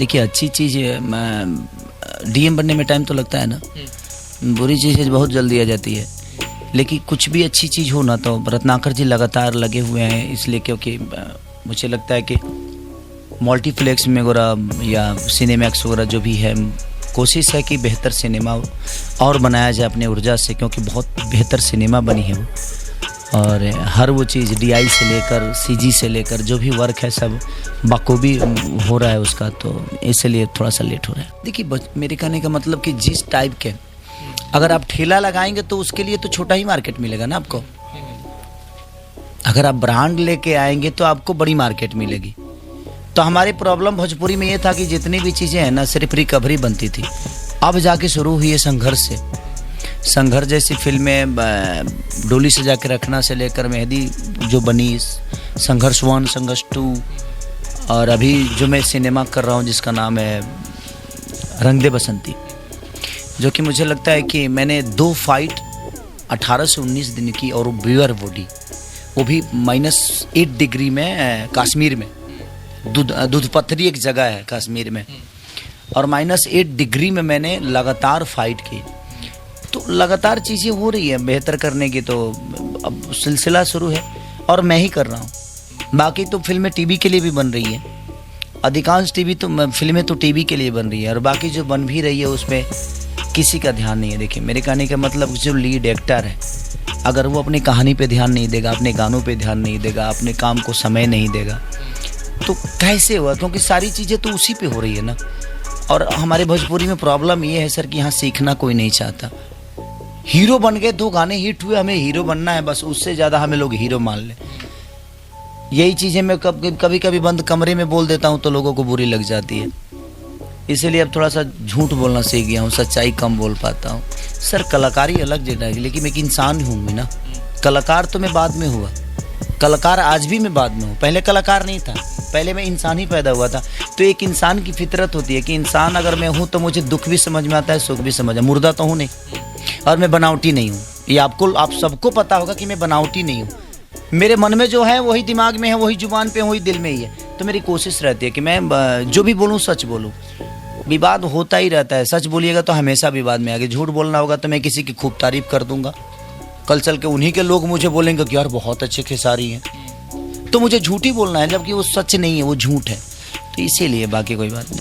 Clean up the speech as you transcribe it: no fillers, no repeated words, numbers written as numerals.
देखिए अच्छी चीज़ डीएम बनने में टाइम तो लगता है ना, बुरी चीज़ बहुत जल्दी आ जाती है। लेकिन कुछ भी अच्छी चीज़ हो ना, तो रत्नाकर जी लगातार लगे हुए हैं इसलिए, क्योंकि मुझे लगता है कि मल्टीप्लेक्स में वगैरह या सिनेमैक्स वगैरह जो भी है, कोशिश है कि बेहतर सिनेमा और बनाया जाए अपने ऊर्जा से, क्योंकि बहुत बेहतर सिनेमा बनी है वो। और हर वो चीज़ डीआई से लेकर सीजी से लेकर जो भी वर्क है सब बखूबी हो रहा है उसका, तो इसलिए थोड़ा सा लेट हो रहा है। देखिए मेरे कहने का मतलब कि जिस टाइप के अगर आप ठेला लगाएंगे तो उसके लिए तो छोटा ही मार्केट मिलेगा ना आपको। अगर आप ब्रांड लेके आएंगे तो आपको बड़ी मार्केट मिलेगी। तो हमारी प्रॉब्लम भोजपुरी में ये था कि जितनी भी चीज़ें हैं ना सिर्फ रिकवरी बनती थी, अब जाके शुरू हुई है संघर्ष से। संघर्ष जैसी फिल्में, डोली सजा के रखना से लेकर मेहंदी जो बनी, संघर्ष 1, संघर्ष 2, और अभी जो मैं सिनेमा कर रहा हूँ जिसका नाम है रंग दे बसंती, जो कि मुझे लगता है कि मैंने 2 फाइट 18 से 19 दिन की, और ब्यूअर बॉडी, वो भी -8 डिग्री में कश्मीर में, दूधपथरी एक जगह है कश्मीर में, और -8 डिग्री में मैंने लगातार फाइट की। तो लगातार चीज़ें हो रही है बेहतर करने की, तो अब सिलसिला शुरू है और मैं ही कर रहा हूँ। बाकी तो फिल्में टीवी के लिए भी बन रही है, अधिकांश फिल्में तो टीवी के लिए बन रही है, और बाकी जो बन भी रही है उसमें किसी का ध्यान नहीं है। देखिए मेरे कहने का मतलब, जो लीड एक्टर है अगर वो अपनी कहानी पे ध्यान नहीं देगा, अपने गानों पे ध्यान नहीं देगा, अपने काम को समय नहीं देगा, तो कैसे हुआ? क्योंकि सारी चीज़ें तो उसी पे हो रही है ना। और हमारे भोजपुरी में प्रॉब्लम ये है सर कि यहाँ सीखना कोई नहीं चाहता। हीरो बन गए, 2 गाने हिट हुए, हमें हीरो बनना है बस, उससे ज़्यादा हमें लोग हीरो मान लें। यही चीज़ें मैं कभी कभी बंद कमरे में बोल देता हूँ तो लोगों को बुरी लग जाती है। इसीलिए अब थोड़ा सा झूठ बोलना सीख गया हूँ, सच्चाई कम बोल पाता हूँ। सर कलाकारी अलग जगह है, लेकिन मैं एक इंसान हूँ ना। कलाकार तो मैं बाद में हुआ, कलाकार आज भी मैं बाद में हूँ। पहले कलाकार नहीं था, पहले मैं इंसान ही पैदा हुआ था। तो एक इंसान की फितरत होती है कि इंसान अगर मैं हूँ तो मुझे दुख भी समझ में आता है, सुख भी समझ में। मुर्दा तो हूँ नहीं, और मैं बनावटी नहीं हूँ। ये आप सबको पता होगा कि मैं बनावटी नहीं हूँ। मेरे मन में जो है वही दिमाग में है, वही जुबान पे, वही दिल में ही है। तो मेरी कोशिश रहती है कि मैं जो भी बोलूँ सच बोलूँ। विवाद होता ही रहता है, सच बोलिएगा तो हमेशा विवाद में आगे। झूठ बोलना होगा तो मैं किसी की खूब तारीफ कर दूंगा, कल चल के उन्हीं के लोग मुझे बोलेंगे कि यार बहुत अच्छे खेसारी हैं। तो मुझे झूठ ही बोलना है, जबकि वो सच नहीं है, वो झूठ है। तो इसीलिए, बाकी कोई बात नहीं।